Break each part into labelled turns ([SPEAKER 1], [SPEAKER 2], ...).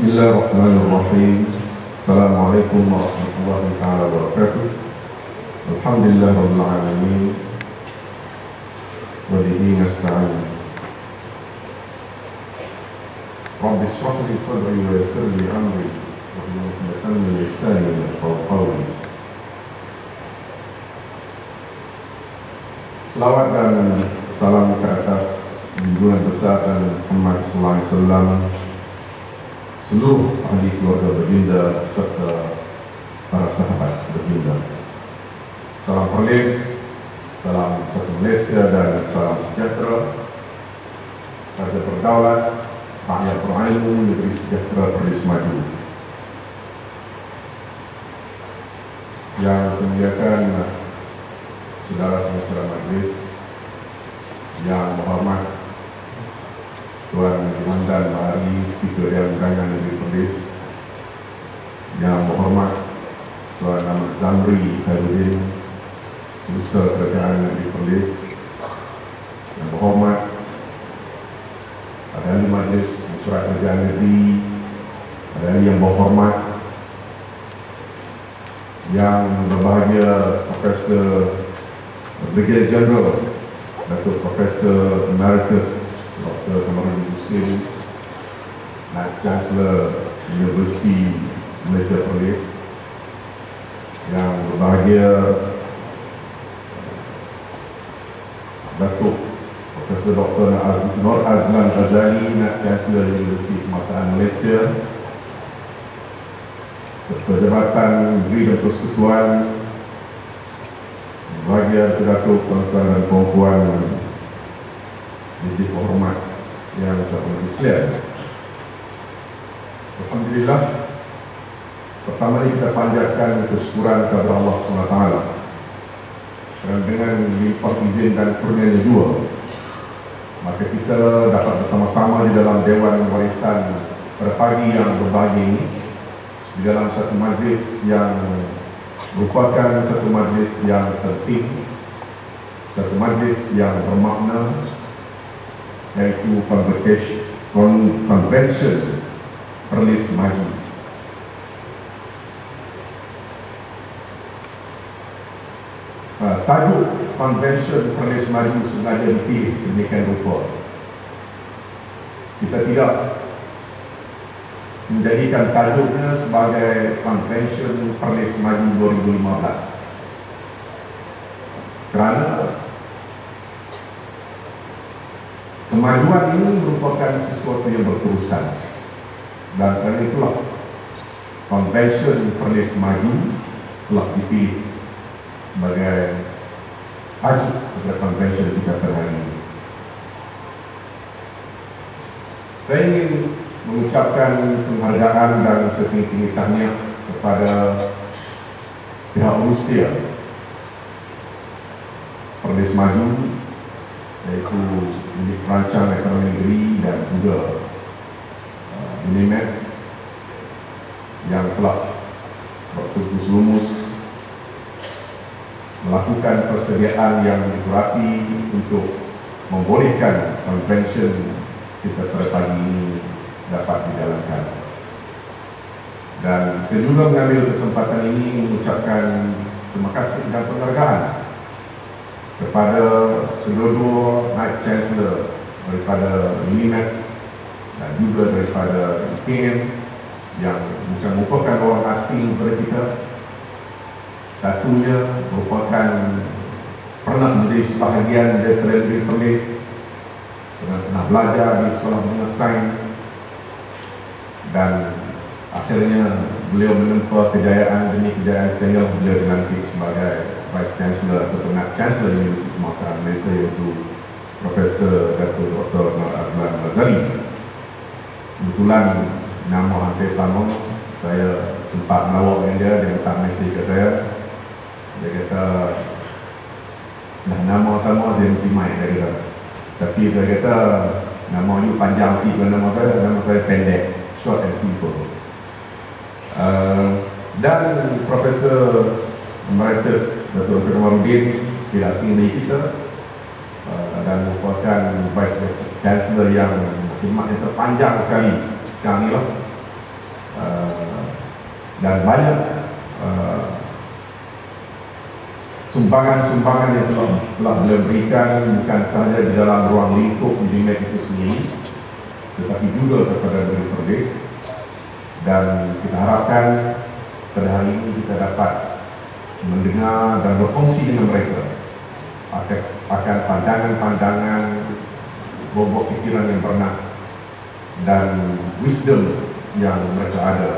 [SPEAKER 1] Bismillahirrahmanirrahim. Assalamualaikum warahmatullahi wabarakatuh. Alhamdulillahirabbil alamin. Wa bihi nasta'in. Rabbi shrah li sadri wa yassir li amri wahlul 'uqdatam min lisani yafqahu qawli. Selawat dan salam ke atas junjungan besar dan Muhammad sallallahu alaihi wasallam, seluruh ahli keluarga baginda serta para sahabat baginda. Salam perlis, salam satu Malaysia dan salam sejahtera. Raja berdaulat, rakyat berilmu, negeri sejahtera perlis maju. Yang saya muliakan saudara pengacara majlis, yang berhormat Tuan Komandan Mahari, Speaker Dewan Undangan Negeri Perlis, yang berhormat Tuan Ahmad Zamri Khairuddin, Usaha Kerajaan Negeri Perlis, yang berhormat Ahli Majlis Mesyuarat Kerajaan Negeri, ahli yang berhormat, yang berbahagia Profesor Brigadier General Datuk Profesor Emeritus Dr. Kamarudin Muslim, Vice Chancellor Universiti Malaysia Perlis, yang berbahagia Datuk Profesor Dr. Nur Azlan Ghazali, Vice Chancellor Universiti Kemasaan Malaysia, Jabatan Negeri dan Persekutuan, berbahagia Datuk tuan-tuan dan puan-puan yang hormat yang sangat Islam. Alhamdulillah, pertama kita panjatkan kesyukuran kepada Allah SWT, dan dengan lipat izin dan kurnianya dua, maka kita dapat bersama-sama di dalam Dewan Warisan pada pagi yang berbahagia ini, di dalam satu majlis yang merupakan satu majlis yang penting, satu majlis yang bermakna, yaitu Convention Perlis Maju. Tajuk Convention Perlis Maju sengaja dipilih sedemikian rupa. Kita tidak menjadikan tajuknya sebagai Convention Perlis Maju 2015 kerana kemajuan ini merupakan sesuatu yang berterusan, dan kerana itulah Convention Perlis Maju telah dipilih sebagai tajuk kepada convention kita pada hari ini. Saya ingin mengucapkan penghargaan dan setinggi-tinggi tahniah kepada pihak Rusia Perlis Maju, yaitu Unit Perancang Ekonomi Negeri dan juga UNIMED, yang telah bertugas lumus melakukan persediaan yang dikurapi untuk membolehkan convention kita pada pagi ini dapat dijalankan. Dan saya juga mengambil kesempatan ini mengucapkan terima kasih dan penghargaan kepada kedua-dua Vice Chancellor daripada UNIMED dan juga daripada UKM yang bukan merupakan orang asing kepada kita. Satunya merupakan pernah menjadi sebahagian daripada Negeri Perlis, pernah belajar di Sekolah Menengah Sains, dan akhirnya beliau menempa kejayaan demi kejayaan sehingga beliau dilantik sebagai Vice Chancellor atau Chancellor Universiti Kemasaan Malaysia, iaitu Profesor Datuk Dr. Nur Azlan Ghazali. Kebetulan nama hampir sama, saya sempat melawak dengan dia letak mesej ke saya. Dia kata, dah nama sama dia mesti main, dia kata. Tapi saya kata, nama ni panjang sikit nama saya pendek, short and simple. Dan Profesor Emeritus Datuk Kamarudin tidak asing dari kita, dan merupakan Vice Chancellor yang khidmat yang terpanjang sekali sekarang ni lah. dan banyak sumbangan-sumbangan yang telah beliau berikan, bukan sahaja di dalam ruang lingkup UNIMED itu sendiri, tetapi juga kepada Negeri Perlis. Dan kita harapkan pada hari ini kita dapat mendengar dan berkongsi dengan mereka akan pandangan-pandangan, bobot pikiran yang bernas dan wisdom yang mereka ada,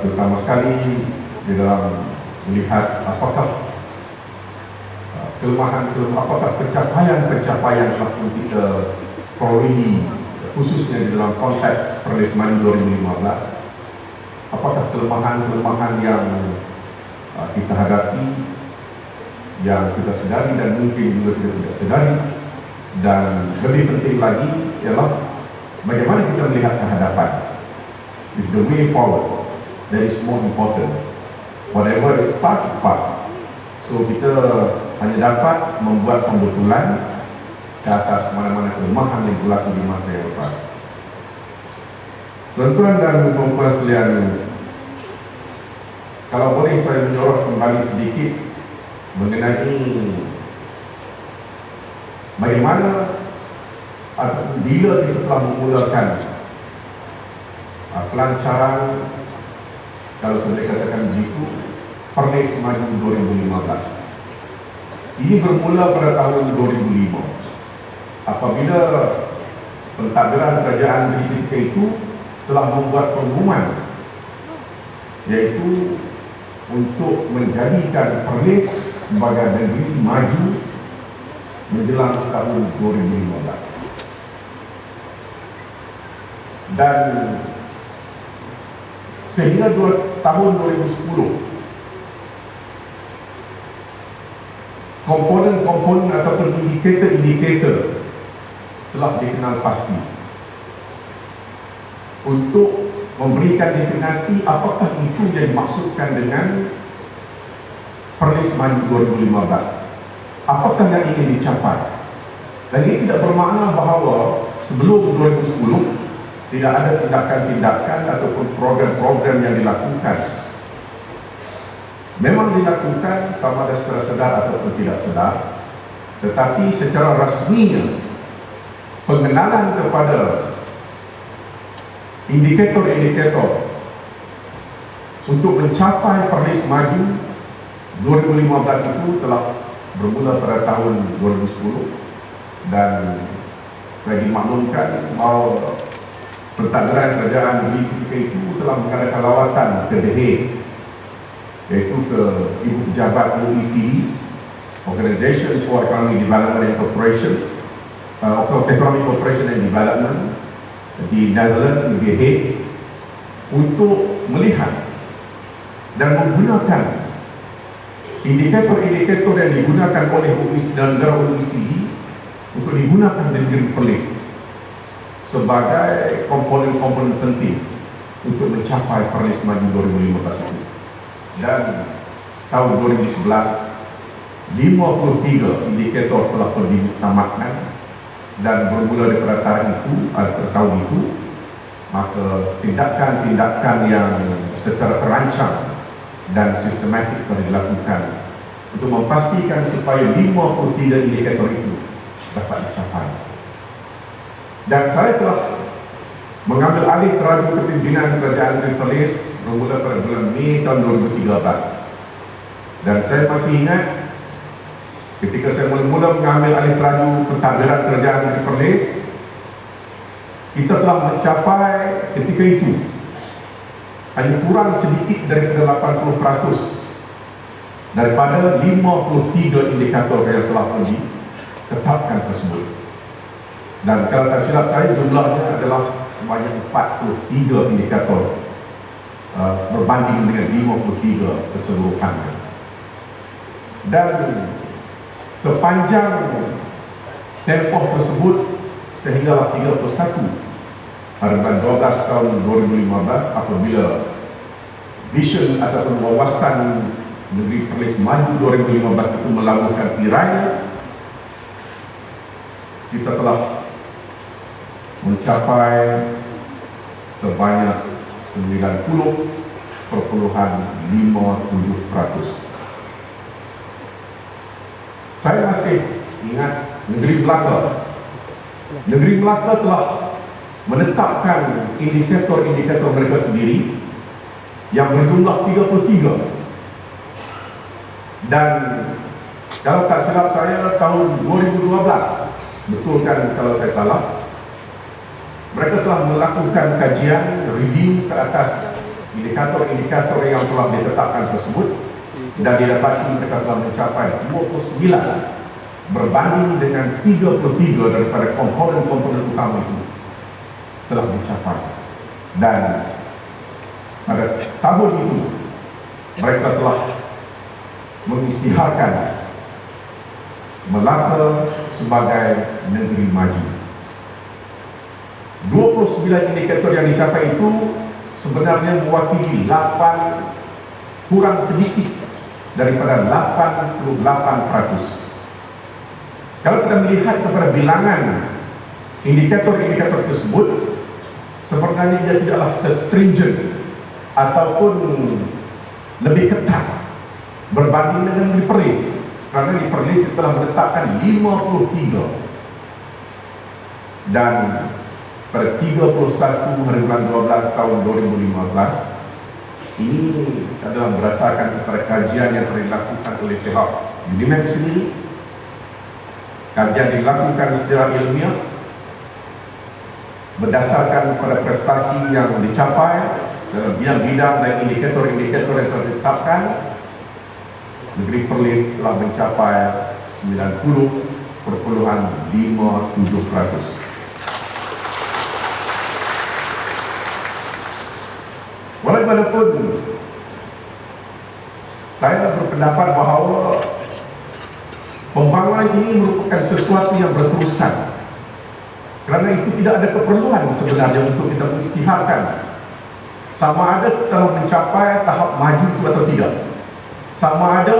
[SPEAKER 1] terutama sekali di dalam melihat apakah apakah pencapaian telah kita perolehi, khususnya di dalam konteks Perlis Maju 2015. Apakah kelemahan-kelemahan yang kita hadapi, yang kita sedari dan mungkin juga tidak sedari, dan lebih penting lagi ialah bagaimana kita melihat ke hadapan. It's the way forward that is more important. Whatever is past is past. So kita hanya dapat membuat pembetulan ke atas mana-mana kelemahan yang berlaku di masa yang lepas. Tuan-tuan dan puan-puan sekalian, kalau boleh saya menyorot kembali sedikit mengenai bagaimana atau bila kita telah memulakan pelancaran, kalau saya katakan begitu, Perlis Maju 2015. Ini bermula pada tahun 2005 apabila pentadbiran kerajaan ketika itu telah membuat pengumuman, yaitu untuk menjadikan Perlis sebagai negeri maju menjelang tahun 2015. Dan sehingga tahun 2010, komponen-komponen ataupun indikator-indikator telah dikenal pasti untuk memberikan definisi apakah itu yang dimaksudkan dengan Perlis Maju 2015. Apakah yang ingin dicapai? Dan ini tidak bermakna bahawa sebelum 2010 tidak ada tindakan-tindakan ataupun program-program yang dilakukan. Memang dilakukan sama ada secara sedar ataupun tidak sedar, tetapi secara rasminya pengenalan kepada indikator-indikator untuk mencapai Perlis Maju 2015 itu telah bermula pada tahun 2010, dan saya dimaklumkan bahawa pentadbiran kerajaan di ketika itu telah mengadakan lawatan ke The Hague, yaitu ke Ibu Pejabat OECD, Organisation for Economic Development and Cooperation, Economic Cooperation and Development di Netherlands, di The Hague, untuk melihat dan menggunakan indikator-indikator yang digunakan oleh negara OECD untuk digunakan di negeri Perlis sebagai komponen-komponen penting untuk mencapai Perlis Maju 2015 itu. Dan tahun 2011, 53 indikator telah ditamatkan, dan bermula daripada tahun itu, maka tindakan-tindakan yang secara terancang dan sistematik telah dilakukan untuk memastikan supaya 53 indikator itu dapat dicapai. Dan saya telah mengambil alih teraju kepimpinan kerajaan negeri Perlis bermula pada bulan Mei tahun 2013. Dan saya masih ingat ketika saya mula mengambil alih teraju pentadbiran kerajaan negeri Perlis, kita telah mencapai ketika itu hanya kurang sedikit daripada 80% daripada 53 indikator yang telah ditetapkan tersebut. Dan kalau tak silap saya, jumlahnya adalah sebanyak 43 indikator berbanding dengan 53 keseluruhannya. Dan sepanjang tempoh tersebut sehinggalah 31 pada bulan 12 tahun 2015, apabila vision ataupun wawasan negeri Perlis Maju 2015 itu melakukan tirainya, kita telah mencapai sebanyak 90,57%. Saya masih ingat negeri Melaka. Negeri Melaka telah menetapkan indikator-indikator mereka sendiri yang berjumlah 33. Dan kalau tak silap saya tahun 2012, betul kan kalau saya salah, mereka telah melakukan kajian review ke atas indikator-indikator yang telah ditetapkan tersebut, dan didapati mereka telah mencapai 29 berbanding dengan 33 daripada komponen-komponen utama itu telah dicapai. Dan pada tahun itu mereka telah mengisytiharkan Melaka sebagai negeri maju. 29 indikator yang dicapai itu sebenarnya mewakili 8 kurang sedikit daripada 88%. Kalau kita melihat kepada bilangan indikator-indikator tersebut, sebenarnya dia tidaklah stringent ataupun lebih ketat berbanding dengan di Perlis, kerana di Perlis telah menetapkan 53, dan pada 31 hari bulan 12 tahun 2015 ini adalah berdasarkan kepada kajian yang telah dilakukan oleh pihak UNIMED sendiri. Kajian dilakukan secara ilmiah berdasarkan pada prestasi yang dicapai dalam bidang-bidang dan indikator-indikator yang telah ditetapkan. Negeri Perlis telah mencapai 90,57%. Walaupun saya berpendapat bahawa pembangunan ini merupakan sesuatu yang berterusan, kerana itu tidak ada keperluan sebenarnya untuk kita mengisytiharkan sama ada telah mencapai tahap maju itu atau tidak, sama ada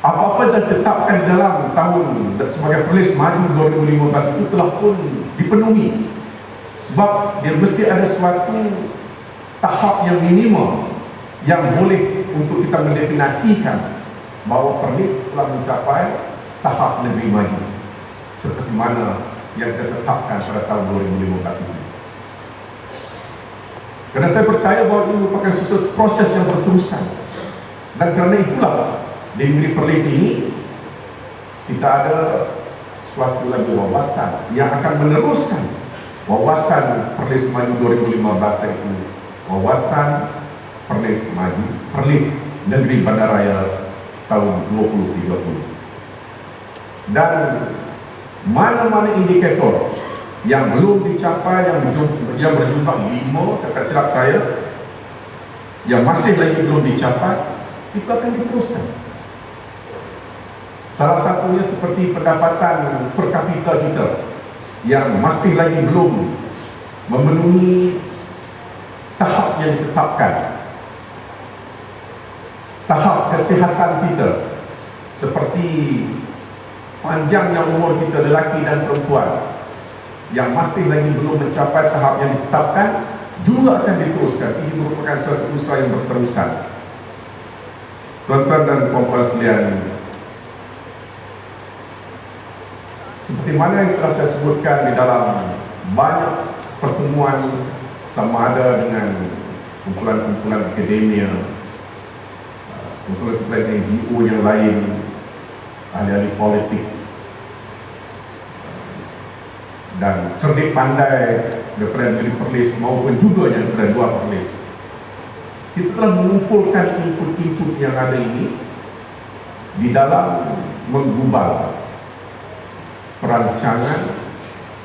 [SPEAKER 1] apa-apa yang ditetapkan dalam tahun sebagai Perlis Maju 2015 itu telah pun dipenuhi, sebab dia mesti ada suatu tahap yang minimum yang boleh untuk kita mendefinisikan bahawa Perlis telah mencapai tahap negeri maju seperti mana yang ditetapkan pada tahun 2015 ini. Kerana saya percaya bahawa ini merupakan sesuatu proses yang berterusan, dan kerana itulah di negeri Perlis ini kita ada suatu lagi wawasan yang akan meneruskan wawasan Perlis Maju 2015 itu, wawasan Perlis Maju, Perlis Negeri Bandaraya tahun 2030. Dan mana-mana indikator yang belum dicapai, yang berjumlah 5, tak silap saya, yang masih lagi belum dicapai, itu akan diteruskan. Salah satunya seperti pendapatan per kapita kita yang masih lagi belum memenuhi tahap yang ditetapkan. Tahap kesihatan kita, seperti panjangnya umur kita lelaki dan perempuan, yang masih lagi belum mencapai tahap yang ditetapkan, juga akan diteruskan. Ini merupakan suatu usaha yang berterusan. Tuan-tuan dan puan-puan sekalian, seperti mana yang telah saya sebutkan di dalam banyak pertemuan, sama ada dengan kumpulan-kumpulan akademia, kumpulan-kumpulan NGO yang lain, ahli-ahli politik, dan cerdik pandai daripada negeri Perlis maupun juga yang daripada luar Perlis, kita telah mengumpulkan input-input yang ada ini di dalam menggubal perancangan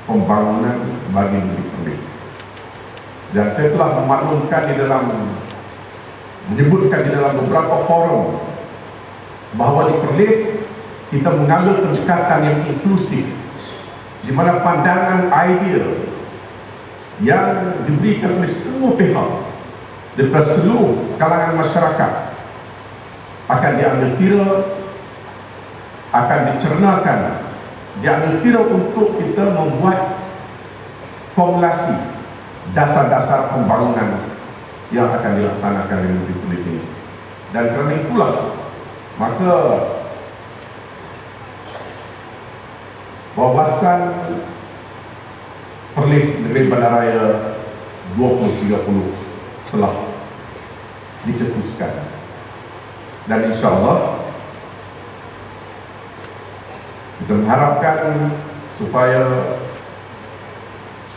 [SPEAKER 1] pembangunan bagi negeri Perlis. Dan saya telah memaklumkan menyebutkan di dalam beberapa forum bahawa di Perlis kita mengambil pendekatan yang inklusif, di mana pandangan ideal yang diberikan oleh semua pihak daripada seluruh kalangan masyarakat akan diambil kira, akan dicernakan, diambil kira untuk kita membuat formulasi dasar-dasar pembangunan yang akan dilaksanakan di negeri Perlis ini. Dan kerana itulah maka wawasan Perlis Negeri Bandaraya 2030 telah dicetuskan, dan insyaAllah kita mengharapkan supaya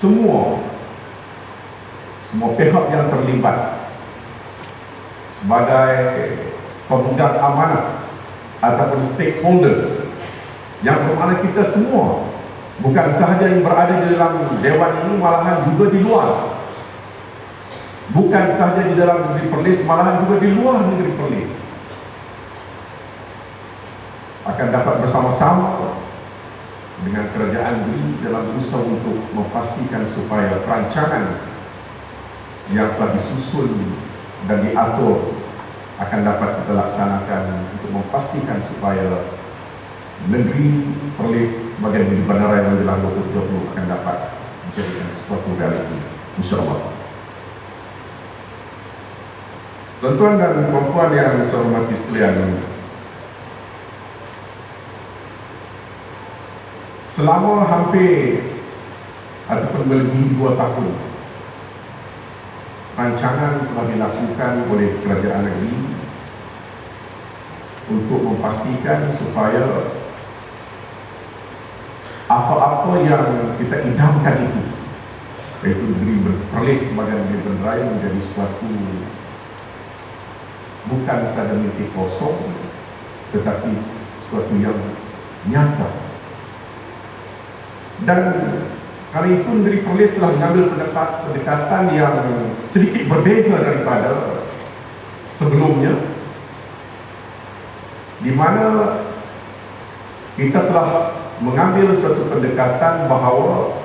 [SPEAKER 1] semua pihak yang terlibat sebagai pemegang amanah ataupun stakeholders, yang bermakna kita semua, bukan sahaja yang berada di dalam dewan ini, malahan juga di luar, bukan sahaja di dalam negeri Perlis, malahan juga di luar negeri Perlis, akan dapat bersama-sama dengan kerajaan negeri dalam usaha untuk memastikan supaya perancangan yang telah disusun dan diatur akan dapat kita laksanakan untuk memastikan supaya negeri Perlis sebagai negeri bandaraya yang menjelang 2020 akan dapat menjadikan suatu realiti, insyaAllah. Tuan-tuan dan puan-puan yang saya hormati sekalian, selama hampir ataupun melebihi 2 tahun rancangan telah dilakukan oleh kerajaan negeri untuk memastikan supaya apa-apa yang kita idamkan itu, yaitu negeri Perlis sebagai negeri bandaraya, menjadi suatu bukan sahaja mimpi kosong, tetapi suatu yang nyata. Dan hari itu negeri Perlis telah mengambil pendekatan yang sedikit berbeza daripada sebelumnya, di mana kita telah mengambil suatu pendekatan bahawa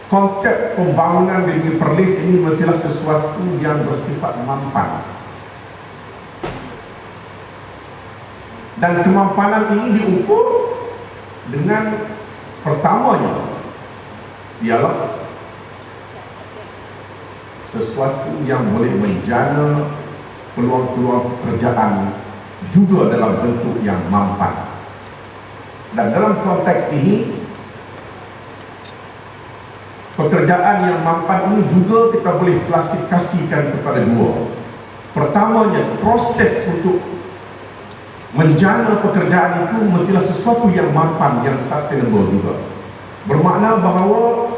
[SPEAKER 1] konsep pembangunan di negeri Perlis ini menjadi sesuatu yang bersifat mampan, dan kemampanan ini diukur dengan pertamanya ialah sesuatu yang boleh menjana peluang-peluang pekerjaan juga dalam bentuk yang mampan. Dan dalam konteks ini, pekerjaan yang mampan ini juga kita boleh klasifikasikan kepada 2. Pertamanya, proses untuk menjana pekerjaan itu mestilah sesuatu yang mampan, yang sustainable juga. Bermakna bahawa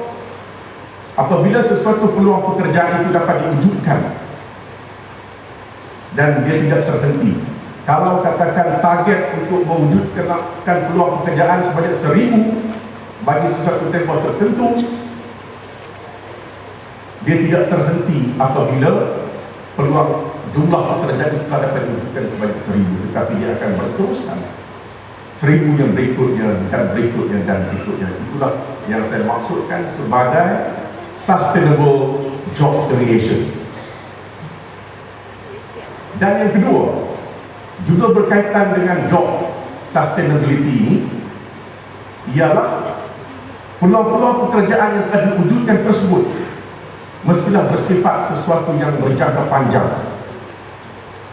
[SPEAKER 1] apabila sesuatu peluang pekerjaan itu dapat diwujudkan dan dia tidak terhenti, kalau katakan target untuk mewujudkan peluang pekerjaan sebanyak 1,000 bagi sesuatu tempoh tertentu, dia tidak terhenti apabila peluang jumlah pekerjaan itu dapat diwujudkan sebanyak 1,000, tetapi dia akan berterusan 1,000 yang berikutnya dan berikutnya dan berikutnya. Itulah yang saya maksudkan sebagai sustainable job creation. Dan yang kedua, juga berkaitan dengan job sustainability ini, ialah peluang-peluang pekerjaan yang telah diwujudkan tersebut mestilah bersifat sesuatu yang berjangka panjang,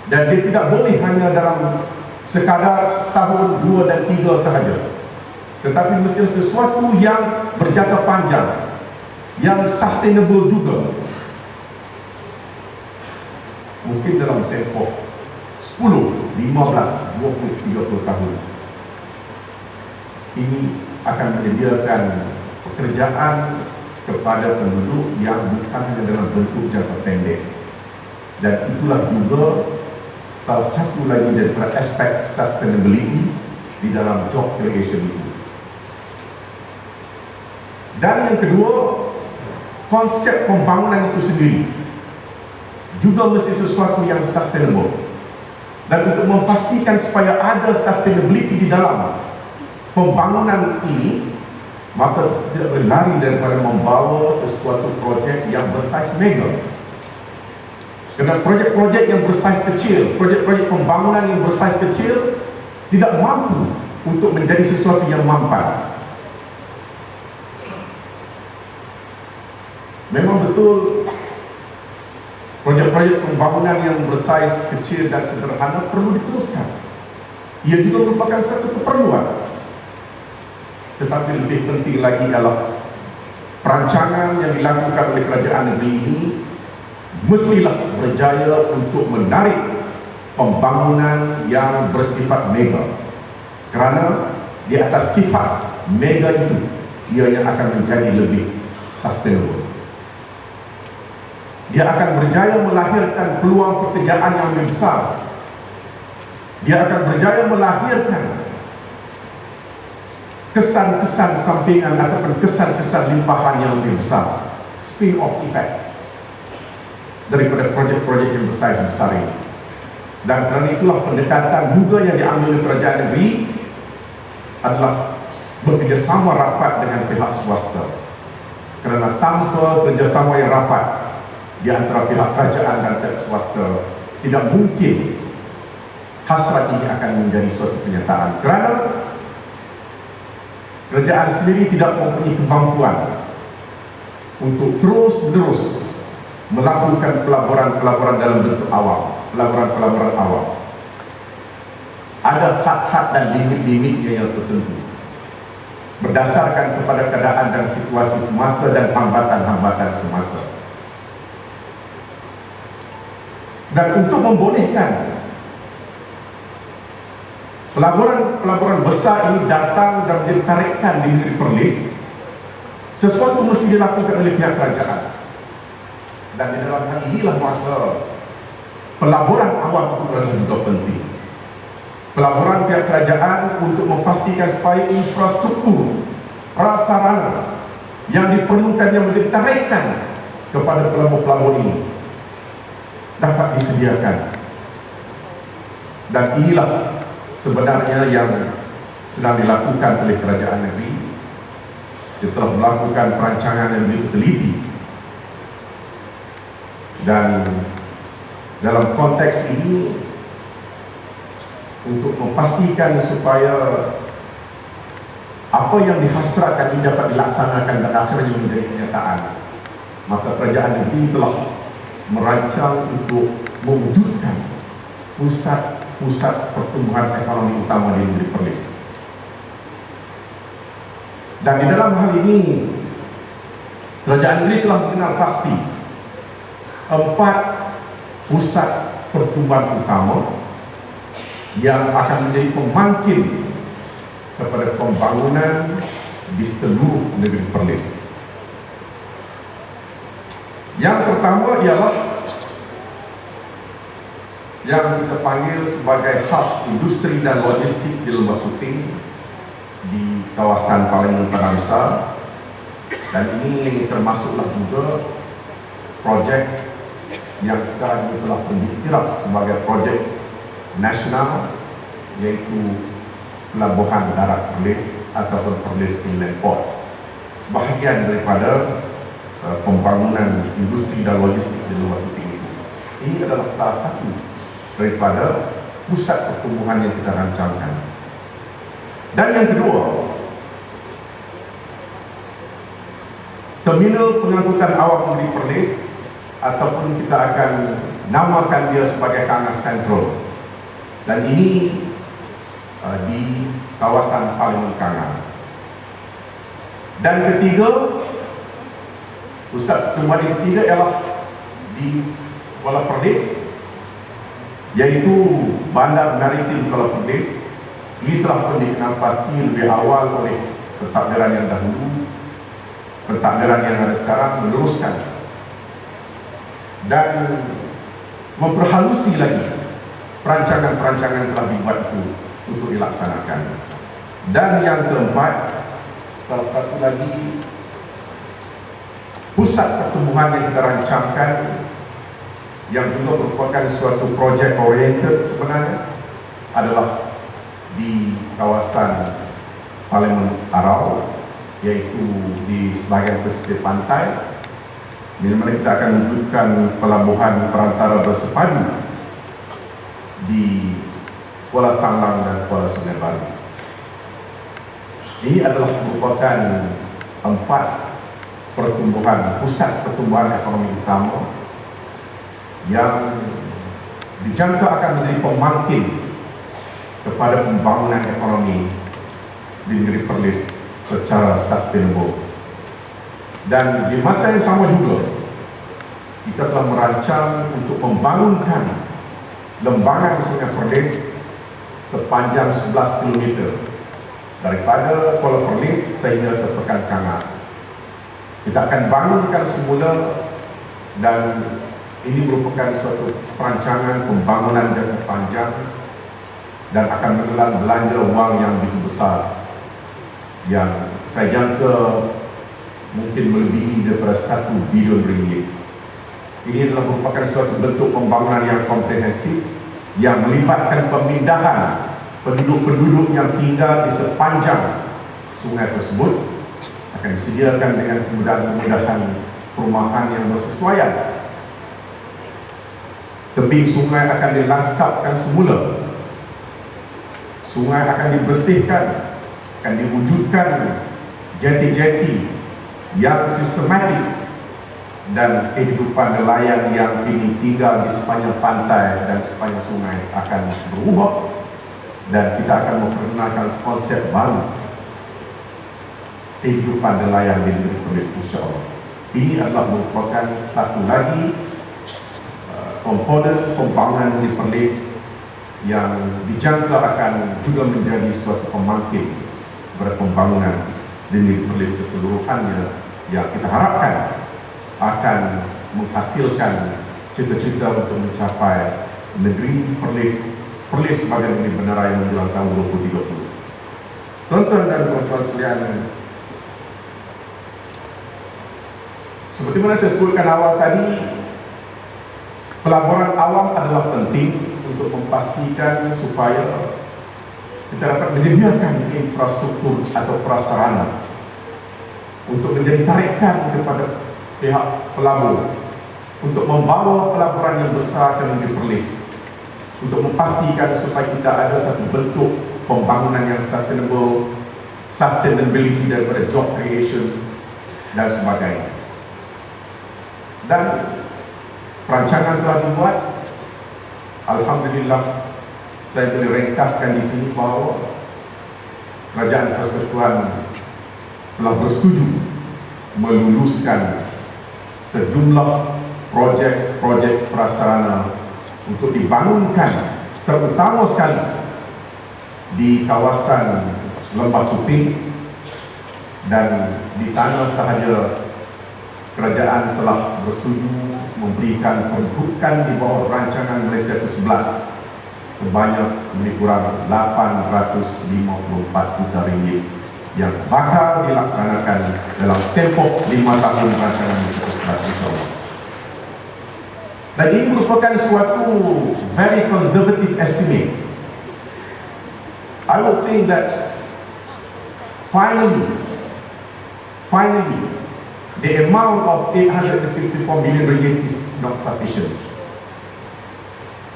[SPEAKER 1] dan dia tidak boleh hanya dalam sekadar setahun, 2 dan 3 sahaja, tetapi mestilah sesuatu yang berjangka panjang, yang sustainable juga. Mungkin dalam tempoh 10, 15, 20, 30 tahun ini akan menyediakan pekerjaan kepada penduduk yang bukan hanya dalam bentuk jangka pendek. Dan itulah juga salah satu lagi daripada aspek sustainability di dalam job creation itu. Dan yang kedua, konsep pembangunan itu sendiri juga mesti sesuatu yang sustainable. Dan untuk memastikan supaya ada sustainability di dalam pembangunan ini, maka tidak berlari daripada membawa sesuatu projek yang bersaiz mega. Kerana projek-projek yang bersaiz kecil, projek-projek pembangunan yang bersaiz kecil tidak mampu untuk menjadi sesuatu yang mampan. Memang betul projek-projek pembangunan yang bersaiz kecil dan sederhana perlu diteruskan. Ia juga merupakan satu keperluan. Tetapi lebih penting lagi adalah perancangan yang dilakukan oleh kerajaan negeri ini mestilah berjaya untuk menarik pembangunan yang bersifat mega. Kerana di atas sifat mega itu, ianya akan menjadi lebih sustainable. Dia akan berjaya melahirkan peluang pekerjaan yang lebih besar. Dia akan berjaya melahirkan kesan-kesan sampingan ataupun kesan-kesan limpahan yang lebih besar, spin-off effects daripada projek-projek yang besar ini. Dan kerana itulah pendekatan juga yang diambil oleh kerajaan negeri adalah bekerjasama rapat dengan pihak swasta. Kerana tanpa kerjasama yang rapat di antara pihak kerajaan dan pihak swasta, tidak mungkin hasrat ini akan menjadi suatu kenyataan. Kerana kerajaan sendiri tidak mempunyai kemampuan untuk terus-menerus melakukan pelaburan-pelaburan dalam bentuk awam, pelaburan-pelaburan awam. Ada hak-hak dan limit-limitnya yang tertentu berdasarkan kepada keadaan dan situasi semasa dan hambatan-hambatan semasa. Dan untuk membolehkan pelaburan besar ini datang dan ditarikan di negeri Perlis, sesuatu mesti dilakukan oleh pihak kerajaan. Dan di dalam hal inilah maka pelaburan awam itu adalah penting. Pelaburan pihak kerajaan untuk memastikan supaya infrastruktur prasarana yang diperlukan yang ditarikan kepada pelabur-pelabur ini dapat disediakan. Dan inilah sebenarnya yang sedang dilakukan oleh kerajaan negeri. Dia telah melakukan perancangan yang lebih teliti, dan dalam konteks ini untuk memastikan supaya apa yang dihasratkan ini dapat dilaksanakan dan akhirnya menjadi kenyataan, maka kerajaan negeri telah merancang untuk mewujudkan pusat pertumbuhan ekonomi utama di negeri Perlis. Dan di dalam hal ini kerajaan negeri telah mengenal pasti 4 pusat pertumbuhan utama yang akan menjadi pemangkin kepada pembangunan di seluruh negeri Perlis. Yang pertama ialah yang kita panggil sebagai hub industri dan logistik di Lembah Puting di kawasan Parlimen Tanah Besar, dan ini termasuklah juga projek yang sekarang ini telah diiktiraf sebagai projek nasional, yaitu Pelabuhan Darat Perlis ataupun Perlis Inland Port, sebahagian daripada pembangunan industri dan logistik di Lembah Puting itu. Ini adalah salah satu daripada pusat pertumbuhan yang kita rancangkan. Dan yang kedua, terminal pengangkutan awak negeri Perlis, ataupun kita akan namakan dia sebagai Kangas Sentral, dan ini di kawasan Parlimen Kangas. Dan ketiga, pusat pertumbuhan yang ketiga ialah di Kuala Perlis, yaitu Bandar Maritim Kuala Perlis. Ini telah pun dikenal pasti lebih awal oleh pentadbiran yang dahulu. Pentadbiran yang ada sekarang meneruskan dan memperhalusi lagi perancangan-perancangan yang telah dibuat itu untuk dilaksanakan. Dan yang keempat, salah satu lagi pusat pertumbuhan yang kita rancangkan, yang juga merupakan suatu projek oriented sebenarnya, adalah di kawasan Parlimen Arau, yaitu di sebahagian pesisir pantai, di mana kita akan wujudkan pelabuhan perantara bersepadu di Kuala Sanglang dan Kuala Sungai Baru. Ini adalah merupakan 4 pusat pertumbuhan ekonomi utama yang dijangka akan menjadi pembangkit kepada pembangunan ekonomi di negeri Perlis secara sustainable. Dan di masa yang sama juga, kita telah merancang untuk membangunkan lembangan Sungai Perlis sepanjang 11 km daripada Kuala Perlis sehingga ke Pekan Kangat. Kita akan bangunkan semula, dan ini merupakan suatu perancangan pembangunan jangka panjang dan akan menelan belanja wang yang begitu besar, yang saya jangka mungkin melebihi daripada 1 bilion ringgit. Ini adalah merupakan suatu bentuk pembangunan yang komprehensif yang melibatkan pemindahan penduduk-penduduk yang tinggal di sepanjang sungai tersebut, akan disediakan dengan kemudahan-kemudahan perumahan yang bersesuaian. Tebing sungai akan dilanskapkan semula. Sungai akan dibersihkan, akan diwujudkan jeti-jeti yang sistematik, dan kehidupan nelayan yang kini tinggal di sepanjang pantai dan sepanjang sungai akan berubah, dan kita akan memperkenalkan konsep baru kehidupan nelayan di negeri Perlis, insyaAllah. Ini adalah merupakan satu lagi komponen pembangunan negeri Perlis yang dijangka akan juga menjadi suatu pembangkit kepada pembangunan di negeri Perlis keseluruhannya, yang kita harapkan akan menghasilkan cita-cita untuk mencapai negeri Perlis sebagai negeri benerai menjelang tahun 2030. Tuan-tuan dan puan-puan sekalian, seperti mana saya sebutkan awal tadi, pelaburan awam adalah penting untuk memastikan supaya kita dapat menyediakan infrastruktur atau prasarana untuk menjadi tarikan kepada pihak pelabur untuk membawa pelaburan yang besar ke negeri Perlis, untuk memastikan supaya kita ada satu bentuk pembangunan yang sustainability daripada job creation dan sebagainya. Dan perancangan telah dibuat. Alhamdulillah, saya boleh ringkaskan di sini bahawa Kerajaan Persekutuan telah bersetuju meluluskan sejumlah projek-projek prasarana untuk dibangunkan, terutama sekali di kawasan Lembah Suping, dan di sana sahaja kerajaan telah bersetuju memberikan peruntukan di bawah rancangan Malaysia ke-11 sebanyak lebih kurang 854 juta ringgit yang bakal dilaksanakan dalam tempoh 5 tahun rancangan Malaysia ke-11. Dan ini merupakan suatu very conservative estimate. I would think that finally, the amount of 854 million ringgit is not sufficient.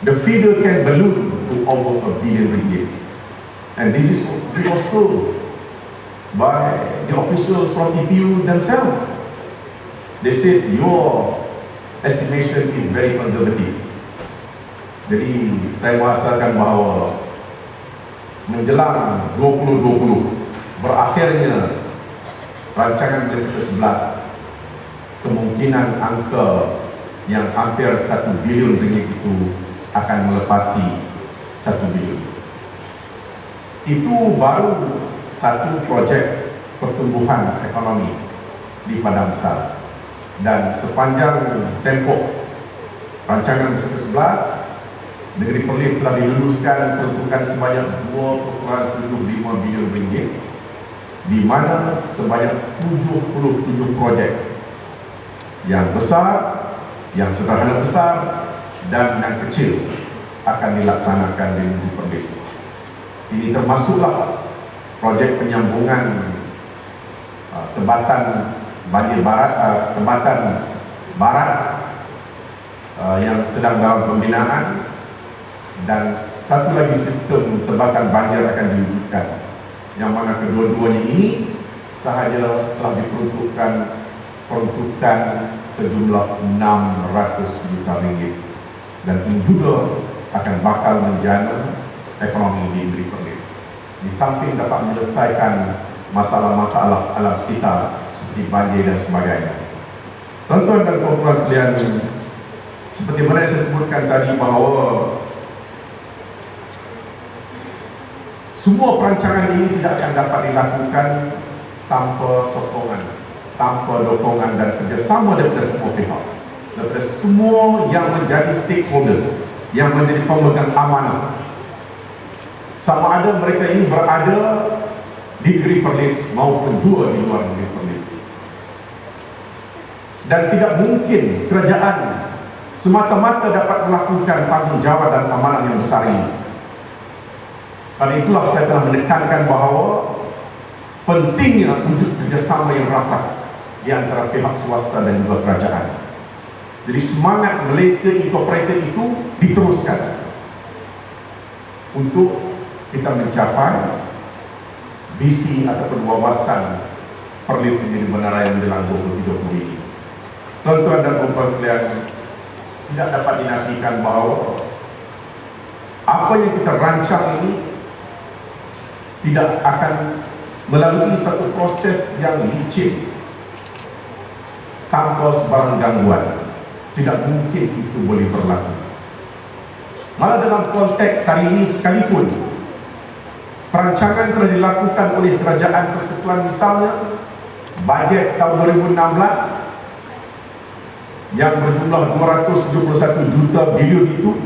[SPEAKER 1] The figure can balloon to over a billion ringgit. And this was told by the officials from EPU themselves. They said your estimation is very conservative. Jadi saya merasakan bahawa menjelang 2020 berakhirnya rancangan Malaysia ke-11, kemungkinan angka yang hampir 1 bilion ringgit itu akan melepasi 1 bilion. Itu baru satu projek pertumbuhan ekonomi di Padang Besar. Dan sepanjang tempoh rancangan Malaysia ke-11, negeri Perlis telah diluluskan peruntukan sebanyak 2.75 bilion ringgit, di mana sebanyak 77 projek yang besar, yang sederhana besar, dan yang kecil akan dilaksanakan di negeri Perlis. Ini termasuklah projek penyambungan Tembatan Banjir Barat, Tembatan Barat yang sedang dalam pembinaan, dan satu lagi sistem tembatan banjir akan diwujudkan, yang mana kedua-duanya ini sahaja telah diperuntukkan peruntukan sejumlah 600 juta ringgit, dan ini juga akan bakal menjana ekonomi di negeri Perlis. Di samping dapat menyelesaikan masalah-masalah alam sekitar seperti banjir dan sebagainya. Tuan-tuan dan puan-puan sekalian, seperti mana yang saya sebutkan tadi bahawa semua perancangan ini tidak akan dapat dilakukan tanpa sokongan, tanpa dukungan dan kerjasama daripada semua pihak, daripada semua yang menjadi stakeholders, yang menjadi pemegang amanah. Sama ada mereka ini berada di negeri Perlis maupun dua di luar negeri Perlis. Dan tidak mungkin kerajaan semata-mata dapat melakukan tanggungjawab dan amanah yang besar ini. Karena itulah saya telah menekankan bahawa pentingnya wujud kerjasama yang rapat di antara pihak swasta dan juga kerajaan. Jadi semangat Malaysia Incorporated itu diteruskan untuk kita mencapai visi ataupun wawasan Perlis ini di Menara yang menjelang 2030 ini. Tuan-tuan dan puan-puan sekalian, tidak dapat dinafikan bahawa apa yang kita rancang ini tidak akan melalui satu proses yang licin tanpa sebarang gangguan. Tidak mungkin itu boleh berlaku. Malah dalam konteks hari ini sekalipun, perancangan telah dilakukan oleh Kerajaan Persekutuan, misalnya bajet tahun 2016 yang berjumlah 271 juta bilion itu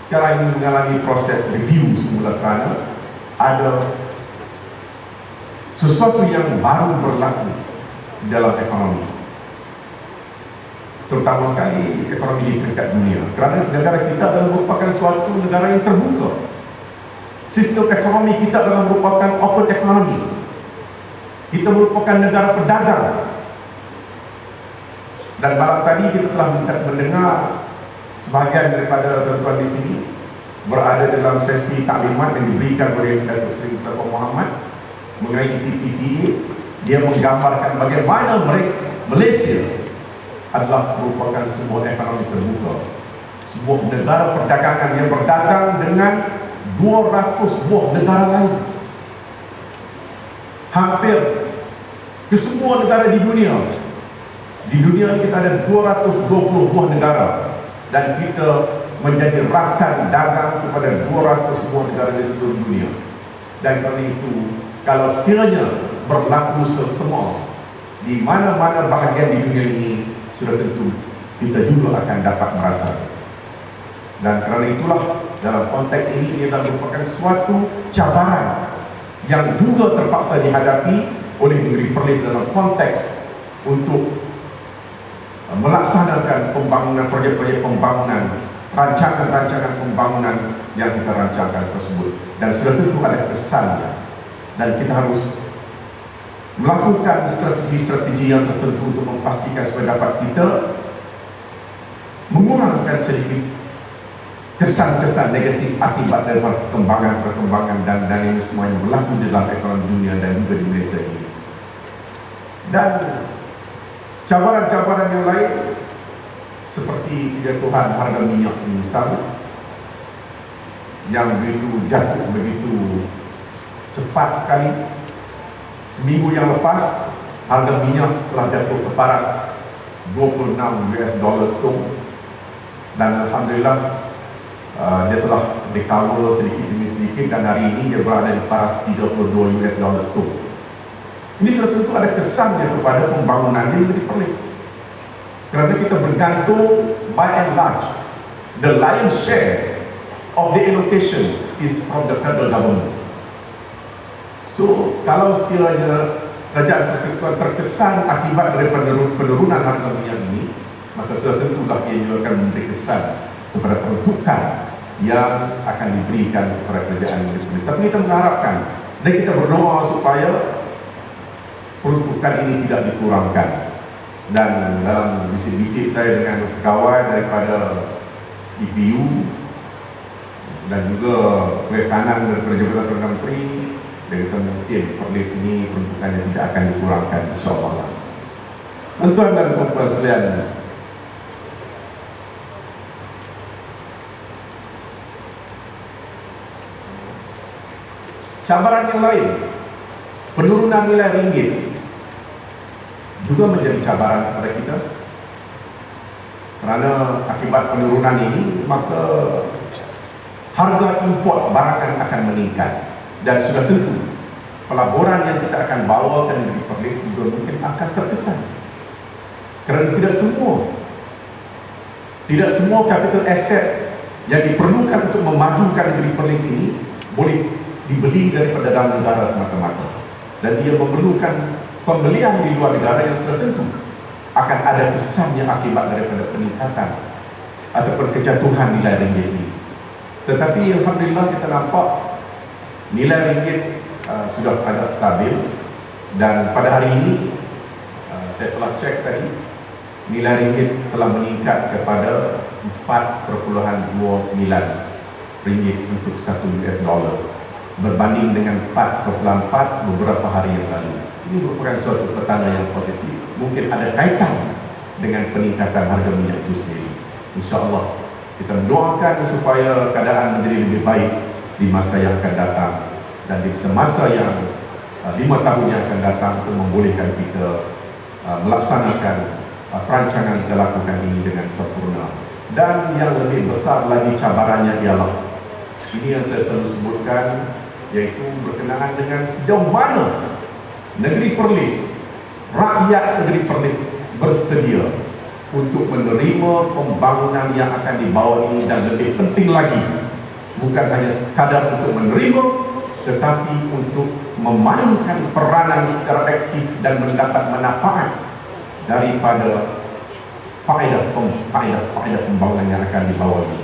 [SPEAKER 1] sekarang ini mengalami proses review semula kerana ada sesuatu yang baru berlaku di dalam ekonomi, terutama sekali ekonomi di peringkat dunia, kerana negara kita adalah merupakan suatu negara yang terbuka. Sistem ekonomi kita adalah merupakan open economy. Kita merupakan negara pedagang. Dan malam tadi kita telah mendengar sebahagian daripada tuan-tuan di sini berada dalam sesi taklimat yang diberikan oleh Datuk Seri Mustafa Mohamad mengenai TPPA. Dia menggambarkan bagaimana Malaysia adalah merupakan sebuah ekonomi terbuka, sebuah negara perdagangan yang berdagang dengan 200 buah negara lain, hampir ke semua negara di dunia. Di dunia kita ada 220 buah negara, dan kita menjadi rakan dagang kepada 200 buah negara di seluruh dunia. Dan kerana itu, kalau sekiranya berlaku semua di mana-mana bahagian di dunia ini, sudah tentu kita juga akan dapat merasa. Dan kerana itulah dalam konteks ini ia merupakan suatu cabaran yang juga terpaksa dihadapi oleh negeri Perlis dalam konteks untuk melaksanakan pembangunan, proyek-proyek pembangunan, rancangan-rancangan pembangunan yang kita rancangkan tersebut. Dan sudah tentu ada kesannya, dan kita harus melakukan strategi-strategi yang tertentu untuk memastikan supaya dapat kita mengurangkan sedikit kesan-kesan negatif akibat dari perkembangan dan ini semua yang berlaku di dalam ekonomi dunia dan juga di Malaysia ini. Dan cabaran-cabaran yang lain seperti kejatuhan harga minyak misalnya, yang begitu jatuh begitu cepat sekali. Seminggu yang lepas harga minyak telah jatuh ke paras 26 US dollar setong, dan alhamdulillah dia telah recover sedikit demi sedikit, dan hari ini dia berada di paras 32 US dollar setong. Ini sudah tentu ada kesannya kepada pembangunan di negeri Perlis, kerana kita bergantung by and large, the lion's share of the allocation is from the federal government. So kalau sekiranya kerajaan persekutuan terkesan akibat daripada penurunan harga minyak ini, maka sudah tentulah ia juga akan memberi kesan kepada peruntukan yang akan diberikan kepada kerajaan negeri. Tapi kita mengharapkan dan kita berdoa supaya peruntukan ini tidak dikurangkan. Dan dalam bisik-bisik saya dengan kawan daripada EPU dan juga kanan daripada Jabatan Perdana Menteri, dan kita mungkin Perlis ini peruntukannya tidak akan dikurangkan, insyaAllah. Tuan-tuan dan puan-puan sekalian, cabaran yang lain, penurunan nilai ringgit juga menjadi cabaran kepada kita. Kerana akibat penurunan ini, maka harga import barangan akan meningkat. Dan sudah tentu, pelaburan yang kita akan bawa ke negeri Perlis juga mungkin akan terkesan. Kerana tidak semua capital asset yang diperlukan untuk memajukan negeri Perlis ini boleh dibeli daripada dalam negara semata-mata. Dan ia memerlukan pembelian di luar negara yang sudah tentu akan ada kesan yang akibat daripada peningkatan ataupun kejatuhan nilai ringgit ini. Tetapi alhamdulillah kita nampak nilai ringgit sudah agak stabil, dan pada hari ini saya telah cek tadi, nilai ringgit telah meningkat kepada 4.29 ringgit untuk 1 US dollar berbanding dengan 4.4 beberapa hari yang lalu. Ini merupakan suatu petanda yang positif. Mungkin ada kaitan dengan peningkatan harga minyak itu sendiri. InsyaAllah kita mendoakan supaya keadaan menjadi lebih baik di masa yang akan datang, dan di semasa yang 5 tahun yang akan datang untuk membolehkan kita melaksanakan perancangan kita lakukan ini dengan sempurna. Dan yang lebih besar lagi cabarannya ialah ini yang saya selalu sebutkan, yaitu berkenaan dengan sejauh mana negeri Perlis, rakyat negeri Perlis bersedia untuk menerima pembangunan yang akan dibawa ini, dan lebih penting lagi, bukan hanya sekadar untuk menerima, tetapi untuk memainkan peranan secara aktif dan mendapat manfaat daripada faedah pembangunan yang akan dibawa ini.